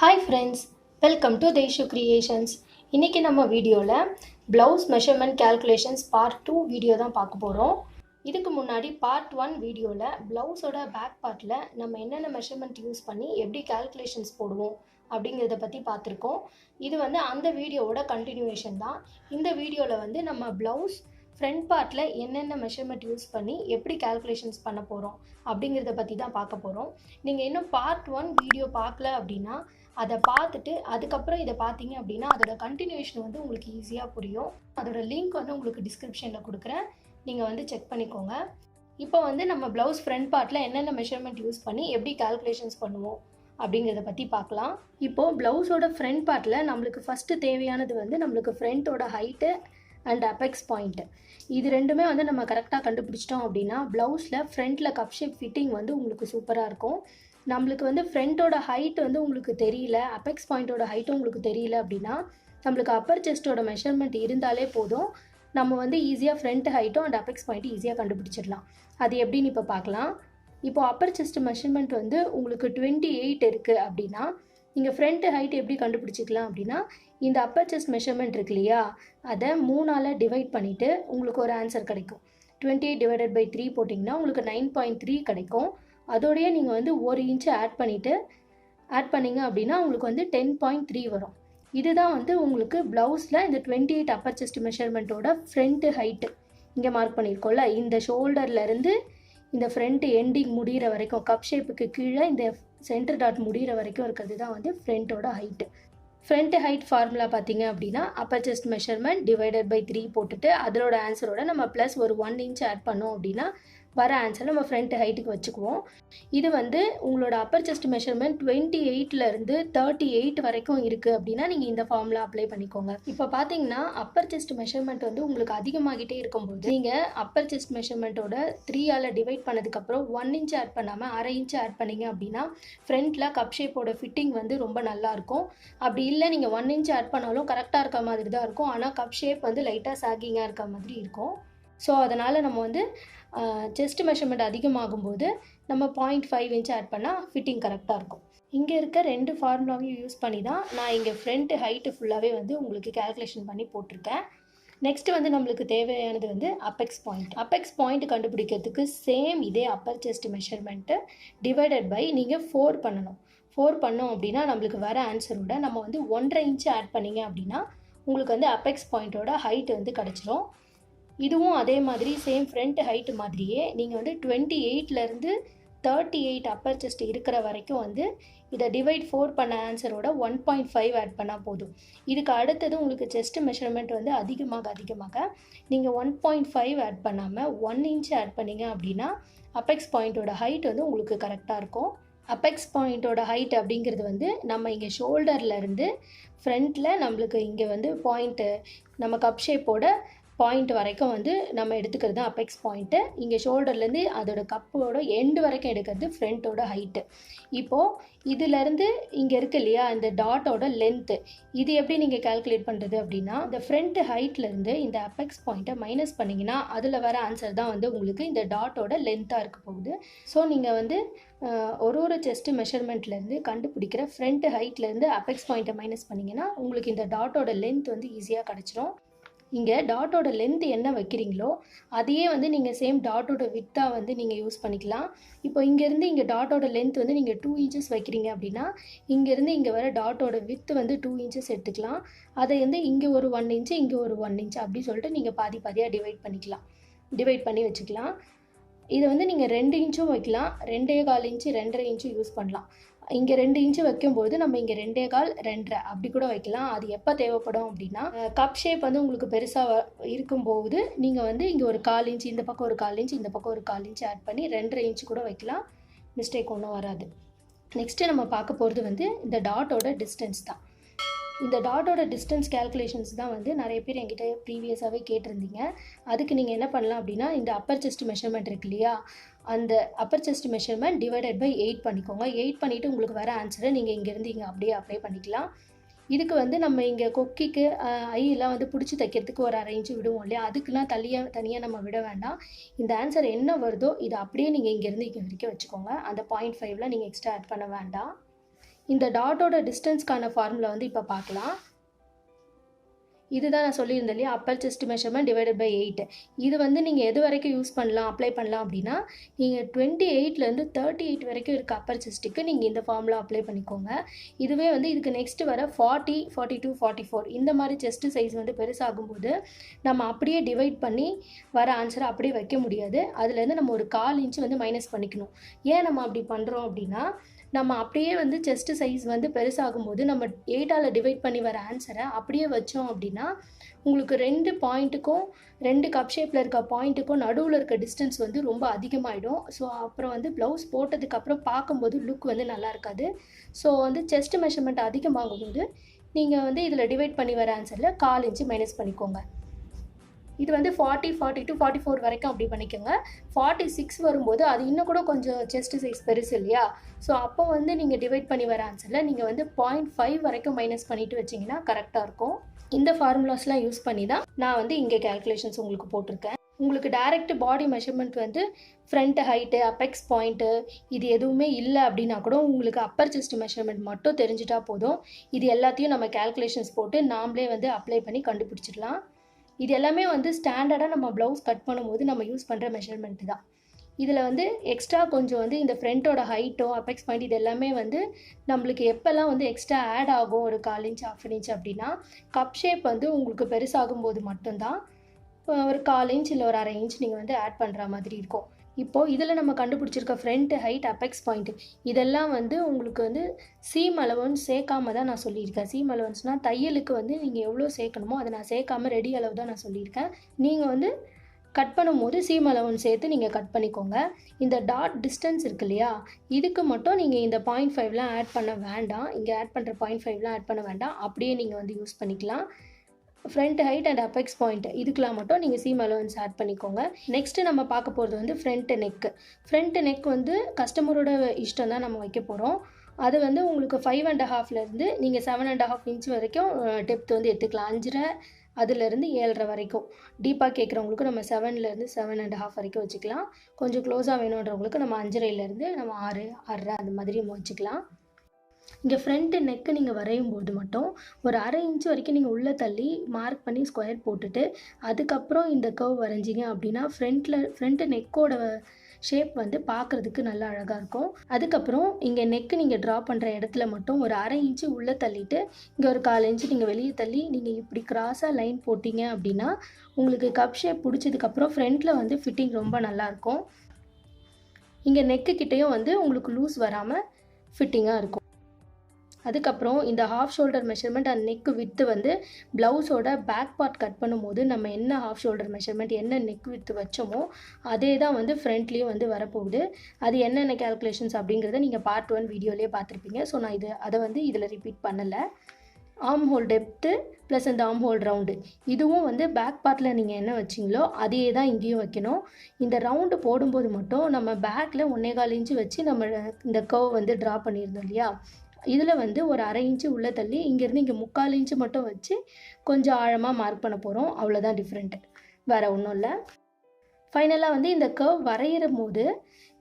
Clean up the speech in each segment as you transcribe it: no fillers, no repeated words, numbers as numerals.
Hi friends, welcome to Dheishu Creations. இன்னைக்கு நம்ம வீடியோவில் Blouse measurement calculations part 2 video தான் பார்க்க போகிறோம். இதுக்கு முன்னாடி part 1 வீடியோவில் ப்ளவுஸோட பேக் பார்ட்டில் நம்ம என்னென்ன மெஷர்மெண்ட் யூஸ் பண்ணி எப்படி calculations போடுவோம் அப்படிங்கிறத பற்றி பார்த்துருக்கோம். இது அந்த வீடியோவோட கண்டினியூவேஷன் தான். இந்த வீடியோவில் நம்ம ப்ளவுஸ் ஃப்ரண்ட் பார்ட்டில் என்னென்ன மெஷர்மெண்ட் யூஸ் பண்ணி எப்படி கால்குலேஷன்ஸ் பண்ண போகிறோம் அப்படிங்கிறத பற்றி தான் பார்க்க போகிறோம். நீங்கள் இன்னும் பார்ட் 1 வீடியோ பார்க்கல அப்படின்னா அதை பார்த்துட்டு அதுக்கப்புறம் இதை பார்த்தீங்க அப்படின்னா அதோட கண்டினியூவேஷன் உங்களுக்கு ஈஸியாக புரியும். அதோட லிங்க் உங்களுக்கு டிஸ்கிரிப்ஷனில் கொடுக்குறேன், நீங்கள் செக் பண்ணிக்கோங்க. இப்போ நம்ம ப்ளவுஸ் ஃப்ரண்ட் பார்ட்டில் என்னென்ன மெஷர்மெண்ட் யூஸ் பண்ணி எப்படி கால்குலேஷன்ஸ் பண்ணுவோம் அப்படிங்கிறத பற்றி பார்க்கலாம். இப்போது ப்ளவுஸோட ஃப்ரண்ட் பார்ட்டில் நம்மளுக்கு ஃபஸ்ட்டு தேவையானது நம்மளுக்கு ஃப்ரண்ட்டோட ஹைட்டு அண்ட் அப்பெக்ஸ் பாயிண்ட்டு. இது ரெண்டுமே நம்ம கரெக்டாக கண்டுபிடிச்சிட்டோம் அப்படின்னா ப்ளவுஸில் ஃப்ரண்ட்டில் கப் ஷேப் ஃபிட்டிங் உங்களுக்கு சூப்பராக இருக்கும். நம்மளுக்கு ஃப்ரண்ட்டோட ஹைட் உங்களுக்கு தெரியல, அப்பெக்ஸ் பாயிண்ட்டோட ஹைட்டும் உங்களுக்கு தெரியல அப்படின்னா நம்மளுக்கு அப்பர் செஸ்ட்டோட மெஷர்மெண்ட் இருந்தாலே போதும். நம்ம ஈஸியாக ஃப்ரண்ட் ஹைட்டும் அண்ட் அப்பெக்ஸ் பாயிண்ட்டும் ஈஸியாக கண்டுபிடிச்சிடலாம். அது எப்படின்னு இப்போ பார்க்கலாம். இப்போது அப்பர் செஸ்ட் மெஷர்மெண்ட் உங்களுக்கு 28 இருக்குது அப்படின்னா நீங்கள் ஃப்ரண்ட் ஹைட் எப்படி கண்டுபிடிச்சிக்கலாம் அப்படின்னா இந்த அப்பர் செஸ்ட் மெஷர்மெண்ட் இருக்கு இல்லையா, அதை 3ஆல் டிவைட் பண்ணிவிட்டு உங்களுக்கு ஒரு ஆன்சர் கிடைக்கும். 28 டிவைடட் பை 3 போட்டிங்கன்னா உங்களுக்கு 9.3 கிடைக்கும். அதோடையே நீங்கள் 1 இன்ச்சு ஆட் பண்ணிங்க அப்படின்னா உங்களுக்கு 10.3 வரும். இதுதான் உங்களுக்கு ப்ளவுஸில் இந்த 28 அப்பர் செஸ்ட் மெஷர்மெண்ட்டோட ஃப்ரண்ட் ஹைட்டு இங்கே மார்க் பண்ணியிருக்கோம்ல, இந்த ஷோல்டர்லேருந்து இந்த ஃப்ரண்ட் எண்டிங் முடிகிற வரைக்கும் கப் ஷேப்புக்கு கீழே இந்த சென்டர் டாட் முடிகிற வரைக்கும் இருக்கிறது தான் ஃப்ரண்ட்டோட ஹைட்டு. ஃப்ரண்ட் ஹைட் ஃபார்முலா பார்த்தீங்க அப்படின்னா upper chest measurement divided by 3 போட்டுட்டு அதோட ஆன்சரோட நம்ம ப்ளஸ் ஒரு 1 இன்ச் ஆட் பண்ணோம் அப்படின்னா வர ஆன்சர் நம்ம ஃப்ரண்ட் ஹைட்டுக்கு வச்சுக்குவோம். இது உங்களோட அப்பர் செஸ்ட் மெஷர்மெண்ட் 28லேருந்து 38 வரைக்கும் இருக்குது அப்படின்னா நீங்கள் இந்த ஃபார்முலா அப்ளை பண்ணிக்கோங்க. இப்போ பார்த்தீங்கன்னா அப்பர் செஸ்ட் மெஷர்மெண்ட் உங்களுக்கு அதிகமாகிட்டே இருக்கும்போது நீங்கள் அப்பர் செஸ்ட் மெஷர்மெண்ட்டோட 3ஆல் டிவைட் பண்ணதுக்கப்புறம் 1 இன்ச் ஆட் பண்ணாமல் அரை இன்ச் ஆட் பண்ணிங்க அப்படின்னா ஃப்ரண்ட்டில் கப் ஷேப்போட ஃபிட்டிங் ரொம்ப நல்லாயிருக்கும். அப்படி இல்லை நீங்கள் 1 இன்ச் ஆட் பண்ணாலும் கரெக்டாக இருக்க மாதிரி தான் இருக்கும், ஆனால் கப் ஷேப் லைட்டாக சாகிங்காக இருக்க மாதிரி இருக்கும். ஸோ அதனால் நம்ம செஸ்ட் மெஷர்மெண்ட் அதிகமாகும்போது நம்ம 0.5 இன்ச் ஆட் பண்ணால் ஃபிட்டிங் கரெக்டாக இருக்கும். இங்கே இருக்க 2 ஃபார்முலாவையும் யூஸ் பண்ணி தான் நான் இங்கே ஃப்ரண்ட் ஹைட்டு ஃபுல்லாகவே உங்களுக்கு கேல்குலேஷன் பண்ணி போட்டிருக்கேன். நெக்ஸ்ட் நம்மளுக்கு தேவையானது அப்பெக்ஸ் பாயிண்ட். அப்பெக்ஸ் பாயிண்ட் கண்டுபிடிக்கிறதுக்கு சேம் இதே upper chest measurement divided by நீங்கள் 4 பண்ணணும். 4 பண்ணோம் அப்படின்னா நம்மளுக்கு வர ஆன்சரோட நம்ம 1.5 இன்ச்சு ஆட் பண்ணிங்க அப்படின்னா உங்களுக்கு அப்பெக்ஸ் பாயிண்ட்டோட ஹைட் கிடச்சிரும். இதுவும் அதே மாதிரி சேம் ஃப்ரண்ட் ஹைட்டு மாதிரியே நீங்கள் 28லேருந்து 38 அப்பர் செஸ்ட் இருக்கிற வரைக்கும் இதை டிவைட் 4 பண்ண ஆன்சரோட 1.5 ஆட் பண்ணால் போதும். இதுக்கு அடுத்தது உங்களுக்கு செஸ்ட் மெஷர்மெண்ட் அதிகமாக நீங்கள் 1.5 ஆட் பண்ணாமல் 1 இன்ச் ஆட் பண்ணிங்க அப்படின்னா அப்பெக்ஸ் பாயிண்ட்டோட ஹைட் உங்களுக்கு கரெக்டாக இருக்கும். அப்பெக்ஸ் பாயிண்ட்டோட ஹைட் அப்படிங்கிறது நம்ம இங்கே ஷோல்டர்லேருந்து ஃப்ரண்ட்டில் நம்மளுக்கு இங்கே பாயிண்ட்டு நம்ம கப் ஷேப்போட பாயிண்ட் வரைக்கும் நம்ம எடுத்துக்கிறது அப்பெக்ஸ் பாயிண்ட்டு. இங்கே ஷோல்டர்லேருந்து அதோட கப்போட எண்டு வரைக்கும் எடுக்கிறது ஃப்ரண்ட்டோட ஹைட்டு. இப்போது இதிலேருந்து இங்கே இருக்குது இல்லையா இந்த டாட்டோட லென்த்து, இது எப்படி நீங்கள் கால்குலேட் பண்ணுறது அப்படின்னா இந்த ஃப்ரண்ட் ஹைட்லேருந்து இந்த அப்பெக்ஸ் பாயிண்ட்டை மைனஸ் பண்ணிங்கன்னா அதில் வர ஆன்சர் தான் உங்களுக்கு இந்த டாட்டோட லென்த்தாக இருக்க போகுது. ஸோ நீங்கள் ஒரு செஸ்ட் மெஷர்மெண்ட்லேருந்து கண்டுபிடிக்கிற ஃப்ரண்ட் ஹைட்லேருந்து அப்பெக்ஸ் பாயிண்ட்டை மைனஸ் பண்ணிங்கன்னா உங்களுக்கு இந்த டாட்டோட லென்த் ஈஸியாக கிடச்சிரும். இங்கே டாட்டோட லென்த் என்ன வைக்கிறீங்களோ அதையே நீங்கள் சேம் டாட்டோட வித்தாக நீங்கள் யூஸ் பண்ணிக்கலாம். இப்போ இங்கேருந்து இங்கே டாட்டோட லென்த் நீங்கள் 2 இன்ச்சஸ் வைக்கிறீங்க அப்படின்னா இங்கேருந்து இங்கே வர டாட்டோட வித் 2 இன்ச்சஸ் எடுத்துக்கலாம். அதை இங்கே ஒரு 1 இன்ச்சு இங்கே ஒரு 1 இன்ச் அப்படி சொல்லிட்டு நீங்கள் பாதியாக டிவைட் பண்ணி வச்சுக்கலாம். இது நீங்கள் 2 இன்ச்சும் வைக்கலாம், 2.25 இன்ச்சு 2.5 இன்ச்சு யூஸ் பண்ணலாம். இங்கே 2 இன்ச்சு வைக்கும்போது நம்ம இங்கே 2.25 2.5 அப்படி கூட வைக்கலாம். அது எப்போ தேவைப்படும் அப்படின்னா கப் ஷேப் உங்களுக்கு பெருசாக இருக்கும்போது நீங்கள் இங்கே ஒரு 1/4 இன்ச்சு இந்த பக்கம் ஒரு 1/4 இன்ச்சு இந்த பக்கம் ஒரு 1/4 இன்ச்சு ஆட் பண்ணி 2.5 இன்ச்சு கூட வைக்கலாம், மிஸ்டேக் ஒன்றும் வராது. நெக்ஸ்ட்டு நம்ம பார்க்க போகிறது இந்த டாட்டோட டிஸ்டன்ஸ் தான். இந்த டாட்டோட டிஸ்டன்ஸ் கேல்குலேஷன்ஸ் தான் நிறைய பேர் என்கிட்ட ப்ரீவியஸாகவே கேட்டிருந்தீங்க. அதுக்கு நீங்கள் என்ன பண்ணலாம் அப்படின்னா இந்த அப்பர் செஸ்ட் மெஷர்மெண்ட் இருக்கு இல்லையா, அந்த upper chest measurement divided by 8 பண்ணிக்கோங்க. 8 பண்ணிவிட்டு உங்களுக்கு வர ஆன்சரை நீங்கள் இங்கேருந்து இங்கே அப்படியே அப்ளை பண்ணிக்கலாம். இதுக்கு நம்ம இங்கே கொக்கிக்கு ஐயெல்லாம் பிடிச்சி தைக்கிறதுக்கு ஒரு 1/2 இன்ச்சு விடுவோம் இல்லையா, அதுக்கெலாம் தனியாக நம்ம விட வேண்டாம். இந்த ஆன்சர் என்ன வருதோ இதை அப்படியே நீங்கள் இங்கேருந்து இங்கே வரைக்கும் வச்சுக்கோங்க. அந்த 0.5ல் நீங்கள் எக்ஸ்ட்ரா ஆட் பண்ண வேண்டாம். இந்த டாட்டோட டிஸ்டன்ஸ்க்கான ஃபார்முலா வந்து இப்போ பார்க்கலாம். இதுதான் நான் சொல்லியிருந்தேன் இல்லையா, upper chest measurement divided by 8. இது வந்து நீங்கள் எது வரைக்கும் யூஸ் பண்ணலாம், அப்ளை பண்ணலாம் அப்படின்னா, நீங்கள் 28லேருந்து 38 வரைக்கும் இருக்க அப்பர் செஸ்ட்டுக்கு நீங்கள் இந்த ஃபார்முலா அப்ளை பண்ணிக்கோங்க. இதுவே வந்து இதுக்கு நெக்ஸ்ட் வர 40, 42, 44 இந்த மாதிரி செஸ்ட் சைஸ் வந்து பெருசாகும்போது நம்ம அப்படியே டிவைட் பண்ணி வர ஆன்சரை அப்படியே வைக்க முடியாது. அதுலேருந்து நம்ம ஒரு 1/4 இன்ச் வந்து மைனஸ் பண்ணிக்கணும். ஏன் நம்ம அப்படி பண்ணுறோம் அப்படின்னா, நம்ம அப்படியே வந்து செஸ்ட் சைஸ் வந்து பெருசாகும்போது நம்ம 8ஆல் டிவைட் பண்ணி வர ஆன்சரை அப்படியே வச்சோம் அப்படின்னா உங்களுக்கு 2 பாயிண்ட்டுக்கும் 2 கப் ஷேப்பில் இருக்க பாயிண்ட்டுக்கும் நடுவில் இருக்க டிஸ்டன்ஸ் வந்து ரொம்ப அதிகமாகிடும். ஸோ அப்புறம் வந்து ப்ளவுஸ் போட்டதுக்கப்புறம் பார்க்கும்போது லுக் வந்து நல்லா இருக்காது. ஸோ வந்து செஸ்ட் மெஷர்மெண்ட் அதிகமாகும்போது நீங்கள் வந்து இதில் டிவைட் பண்ணி வர ஆன்சரில் 1/4 இன்ச்சு மைனஸ் பண்ணிக்கோங்க. இது வந்து 40, 42, 44 வரைக்கும் அப்படி பண்ணிக்கோங்க. 46 வரும்போது அது இன்னும் கூட கொஞ்சம் செஸ்ட் சைஸ் பெருசு இல்லையா? ஸோ அப்போ வந்து நீங்கள் டிவைட் பண்ணி வர ஆன்சரில் நீங்கள் வந்து 0.5 வரைக்கும் மைனஸ் பண்ணிவிட்டு வச்சிங்கன்னா கரெக்டாக இருக்கும். இந்த ஃபார்முலாஸ்லாம் யூஸ் பண்ணி தான் நான் வந்து இங்கே கேல்குலேஷன்ஸ் உங்களுக்கு போட்டிருக்கேன். உங்களுக்கு டைரக்ட் பாடி மெஷர்மெண்ட் வந்து ஃப்ரண்ட் ஹைட்டு, அப்பெக்ஸ் பாயிண்ட்டு இது எதுவுமே இல்லை அப்படின்னா கூட உங்களுக்கு அப்பர் செஸ்ட் மெஷர்மெண்ட் மட்டும் தெரிஞ்சிட்டா போதும். இது எல்லாத்தையும் நம்ம கேல்குலேஷன்ஸ் போட்டு நாமளே வந்து அப்ளை பண்ணி கண்டுபிடிச்சிடலாம். இது எல்லாமே வந்து ஸ்டாண்டர்டாக நம்ம ப்ளவுஸ் கட் பண்ணும்போது நம்ம யூஸ் பண்ணுற மெஷர்மெண்ட்டு தான். இதில் வந்து எக்ஸ்ட்ரா கொஞ்சம் வந்து இந்த ஃப்ரண்ட்டோட ஹைட்டோ அப்பெக்ஸ் பாயிண்ட் இது எல்லாமே வந்து நம்மளுக்கு எப்போல்லாம் வந்து எக்ஸ்ட்ரா ஆட் ஆகும் ஒரு 1/4 இன்ச் 1/2 இன்ச் அப்படின்னா, கப் ஷேப் வந்து உங்களுக்கு பெருசாகும் போது மட்டும்தான் ஒரு 1/4 இன்ச் இல்லை ஒரு 1/2 இன்ச் நீங்கள் வந்து ஆட் பண்ணுற மாதிரி இருக்கும். இப்போது இதில் நம்ம கண்டுபிடிச்சிருக்க ஃப்ரண்ட் ஹைட், அப்பெக்ஸ் பாயிண்ட் இதெல்லாம் வந்து உங்களுக்கு வந்து சீம் அலவன்ஸ் சேர்க்காம தான் நான் சொல்லியிருக்கேன். சீம் அலவன்ஸ்னால் தையலுக்கு வந்து நீங்கள் எவ்வளோ சேர்க்கணுமோ அதை நான் சேர்க்காம ரெடி அளவு தான் நான் சொல்லியிருக்கேன். நீங்கள் வந்து கட் பண்ணும்போது சீம் அலவன்ஸ் சேர்த்து நீங்கள் கட் பண்ணிக்கோங்க. இந்த டாட் டிஸ்டன்ஸ் இருக்கு இல்லையா, இதுக்கு மட்டும் நீங்கள் இந்த 0.5லாம் ஆட் பண்ண வேண்டாம். இங்கே ஆட் பண்ணுற 0.5லாம் ஆட் பண்ண வேண்டாம். அப்படியே நீங்கள் வந்து யூஸ் பண்ணிக்கலாம். Front height and apex point இதுக்கெலாம் மட்டும் நீங்கள் சீம் அலவன்ஸ் ஆட் பண்ணிக்கோங்க. நெக்ஸ்ட்டு நம்ம பார்க்க போகிறது வந்து ஃப்ரண்ட் நெக்கு. ஃப்ரண்ட் நெக் வந்து கஸ்டமரோட இஷ்டம் தான் நம்ம வைக்க போகிறோம். அது வந்து உங்களுக்கு 5.5லேருந்து நீங்கள் 7.5 இன்ச் வரைக்கும் டெப்த் வந்து எடுத்துக்கலாம். 5.5 அதுலேருந்து 7.5 வரைக்கும். டீப்பாக கேட்குறவங்களுக்கு நம்ம 7லேருந்து 7.5 வரைக்கும் வச்சுக்கலாம். கொஞ்சம் க்ளோஸாக வேணுன்றவங்களுக்கு நம்ம 5.5லேருந்து நம்ம 6, 6.5 அந்த மாதிரி நம்ம வச்சுக்கலாம். இங்கே ஃப்ரண்ட்டு நெக்கு நீங்கள் வரையும் போது மட்டும் ஒரு 1/2 இன்ச் வரைக்கும் நீங்கள் உள்ளே தள்ளி மார்க் பண்ணி ஸ்கொயர் போட்டுட்டு அதுக்கப்புறம் இந்த கர்வ் வரைஞ்சிங்க அப்படின்னா ஃப்ரண்ட்டு நெக்கோட ஷேப் வந்து பார்க்குறதுக்கு நல்லா அழகாக இருக்கும். அதுக்கப்புறம் இங்கே நெக்கு நீங்கள் ட்ரா பண்ணுற இடத்துல மட்டும் ஒரு 1/2 இன்ச்சு உள்ளே தள்ளிட்டு இங்கே ஒரு 1/4 இன்ச்சு நீங்கள் வெளியே தள்ளி நீங்கள் இப்படி கிராஸாக லைன் போட்டிங்க அப்படின்னா உங்களுக்கு கப் ஷேப் பிடிச்சதுக்கப்புறம் ஃப்ரண்ட்டில் வந்து ஃபிட்டிங் ரொம்ப நல்லாயிருக்கும். இங்கே நெக்கு கிட்டேயும் வந்து உங்களுக்கு லூஸ் வராமல் ஃபிட்டிங்காக இருக்கும். அதுக்கப்புறம் இந்த half shoulder measurement and neck with வந்து ப்ளவுஸோட பேக் பார்ட் கட் பண்ணும்போது நம்ம என்ன ஹாஃப் ஷோல்டர் மெஷர்மெண்ட் என்ன நெக் வித்து வச்சோமோ அதே தான் வந்து ஃப்ரண்ட்லேயும் வந்து வரப்போகுது. அது என்னென்ன கேல்குலேஷன்ஸ் அப்படிங்கிறத நீங்கள் பார்ட் 1 வீடியோலேயே பார்த்துருப்பீங்க. ஸோ நான் அதை வந்து இதில் ரிப்பீட் பண்ணலை. ஆர்ம் ஹோல் டெப்த்து ப்ளஸ் இந்த ஆர்ம் ஹோல் ரவுண்டு இதுவும் வந்து பேக் பார்ட்டில் நீங்கள் என்ன வச்சிங்களோ அதே தான் இங்கேயும் வைக்கணும். இந்த ரவுண்டு போடும்போது மட்டும் நம்ம பேக்கில் 1.25 இன்ச்சு வச்சு நம்ம இந்த கர்வ் வந்து ட்ரா பண்ணியிருந்தோம் இல்லையா, இதில் வந்து ஒரு 1/2 இன்ச்சு உள்ளே தள்ளி இங்கேருந்து இங்கே 3/4 இன்ச்சு மட்டும் வச்சு கொஞ்சம் ஆழமாக மார்க் பண்ண போகிறோம். அவ்வளோதான் டிஃப்ரெண்ட்டு, வேறு ஒன்றும் இல்லை. ஃபைனலாக வந்து இந்த கர்வ் வரைகிற போது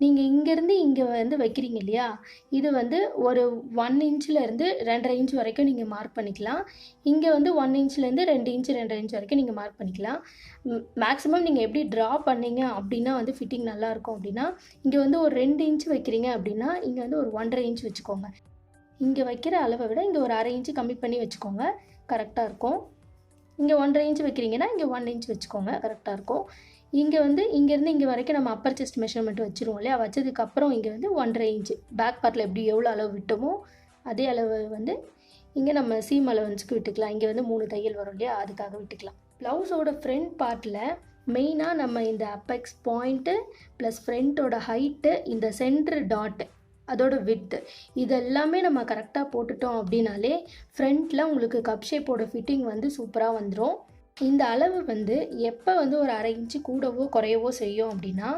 நீங்கள் இங்கேருந்து இங்கே வந்து வைக்கிறீங்க இல்லையா, இது வந்து ஒரு 1 இன்ச்சிலேருந்து 2.5 இன்ச் வரைக்கும் நீங்கள் மார்க் பண்ணிக்கலாம். இங்கே வந்து 1 இன்ச்லேருந்து 2 இன்ச் 2.5 இன்ச் வரைக்கும் நீங்கள் மார்க் பண்ணிக்கலாம். மேக்ஸிமம் நீங்கள் எப்படி ட்ரா பண்ணீங்க அப்படின்னா வந்து ஃபிட்டிங் நல்லாயிருக்கும் அப்படின்னா, இங்கே வந்து ஒரு 2 இன்ச் வைக்கிறீங்க அப்படின்னா இங்கே வந்து ஒரு 1.5 இன்ச் வச்சுக்கோங்க. இங்கே வைக்கிற அளவை விட இங்கே ஒரு 1/2 இன்ச்சு கம்மி பண்ணி வச்சுக்கோங்க, கரெக்டாக இருக்கும். இங்கே 1.5 இன்ச் வைக்கிறீங்கன்னா இங்கே 1 இன்ச் வச்சுக்கோங்க, கரெக்டாக இருக்கும். இங்கே வந்து இங்கேருந்து இங்கே வரைக்கும் நம்ம அப்பர் செஸ்ட் மெஷர்மெண்ட் வச்சுருவோம் இல்லையா, வச்சதுக்கப்புறம் இங்கே வந்து 1.5 இன்ச்சு பேக் பார்ட்டில் எப்படி எவ்வளோ அளவு விட்டோமோ அதே அளவு வந்து இங்கே நம்ம சீம் அலவன்ஸுக்கு விட்டுக்கலாம். இங்கே வந்து 3 தையல் வரும் இல்லையா, அதுக்காக விட்டுக்கலாம். ப்ளவுஸோட ஃப்ரண்ட் பார்ட்டில் மெயினாக நம்ம இந்த அப்பெக்ஸ் பாயிண்ட்டு ப்ளஸ் ஃப்ரண்ட்டோட ஹைட்டு, இந்த சென்ட்ரு டாட்டு அதோட வித்து இதெல்லாமே நம்ம கரெக்டாக போட்டுட்டோம் அப்படின்னாலே ஃப்ரண்ட்டில் உங்களுக்கு கப் ஷேப்போட ஃபிட்டிங் வந்து சூப்பராக வந்துடும். இந்த அளவு வந்து எப்போ வந்து ஒரு 1/2 இன்ச்சு கூடவோ குறையவோ செய்யும் அப்படின்னா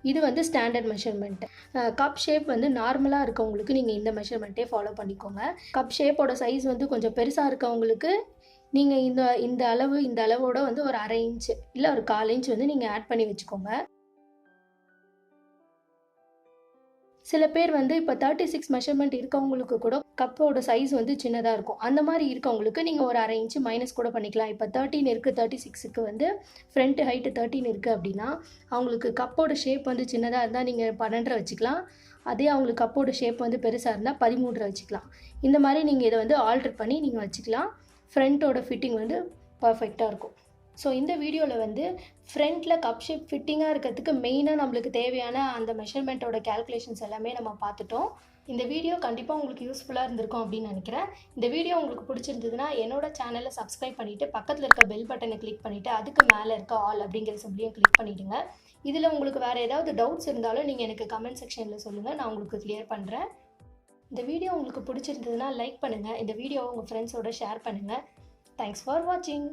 இது வந்து ஸ்டாண்டர்ட் மெஷர்மெண்ட். கப் ஷேப் வந்து நார்மலாக இருக்கவங்களுக்கு நீங்கள் இந்த மெஷர்மெண்ட்டே ஃபாலோ பண்ணிக்கோங்க. கப் ஷேப்போட சைஸ் வந்து கொஞ்சம் பெருசாக இருக்கவங்களுக்கு நீங்கள் இந்த அளவோட வந்து ஒரு 1/2 இன்ச்சு இல்லை ஒரு 1/4 இன்ச் வந்து நீங்கள் ஆட் பண்ணி வச்சுக்கோங்க. சில பேர் வந்து இப்போ 36 மெஷர்மெண்ட் இருக்கவங்களுக்கு கூட கப்போட சைஸ் வந்து சின்னதாக இருக்கும். அந்த மாதிரி இருக்கவங்களுக்கு நீங்கள் ஒரு 1/2 இன்ச்சு மைனஸ் கூட பண்ணிக்கலாம். இப்போ 13 இருக்குது, 36க்கு வந்து ஃப்ரண்ட் ஹைட்டு 13 இருக்குது அப்படின்னா அவங்களுக்கு கப்போட ஷேப் வந்து சின்னதாக இருந்தால் நீங்கள் 12 வச்சுக்கலாம். அதே அவங்களுக்கு கப்போட ஷேப் வந்து பெருசாக இருந்தால் 13 வச்சுக்கலாம். இந்த மாதிரி நீங்கள் இதை வந்து ஆல்டர் பண்ணி நீங்கள் வச்சுக்கலாம். ஃப்ரண்ட்டோட ஃபிட்டிங் வந்து பர்ஃபெக்டாக இருக்கும். ஸோ இந்த வீடியோவில் வந்து ஃப்ரண்ட்டில் கப் ஷேப் ஃபிட்டிங்காக இருக்கிறதுக்கு மெயினாக நம்மளுக்கு தேவையான அந்த மெஷர்மெண்ட்டோட கேல்குலேஷன்ஸ் எல்லாமே நம்ம பார்த்துட்டோம். இந்த வீடியோ கண்டிப்பாக உங்களுக்கு யூஸ்ஃபுல்லாக இருந்திருக்கும் அப்படின்னு நினைக்கிறேன். இந்த வீடியோ உங்களுக்கு பிடிச்சிருந்ததுன்னா என்னோட சேனலை சப்ஸ்கிரைப் பண்ணிவிட்டு பக்கத்தில் இருக்க பெல் பட்டனை கிளிக் பண்ணிவிட்டு அதுக்கு மேலே இருக்க ஆல் அப்படிங்கிற சிம்பிளையும் கிளிக் பண்ணிவிடுங்க. இதில் உங்களுக்கு வேறு ஏதாவது டவுட்ஸ் இருந்தாலும் நீங்கள் எனக்கு கமெண்ட் செக்ஷனில் சொல்லுங்கள், நான் உங்களுக்கு கிளியர் பண்ணுறேன். இந்த வீடியோ உங்களுக்கு பிடிச்சிருந்ததுன்னா லைக் பண்ணுங்கள். இந்த வீடியோவை உங்கள் ஃப்ரெண்ட்ஸோட ஷேர் பண்ணுங்கள். தேங்க்ஸ் ஃபார் வாட்சிங்.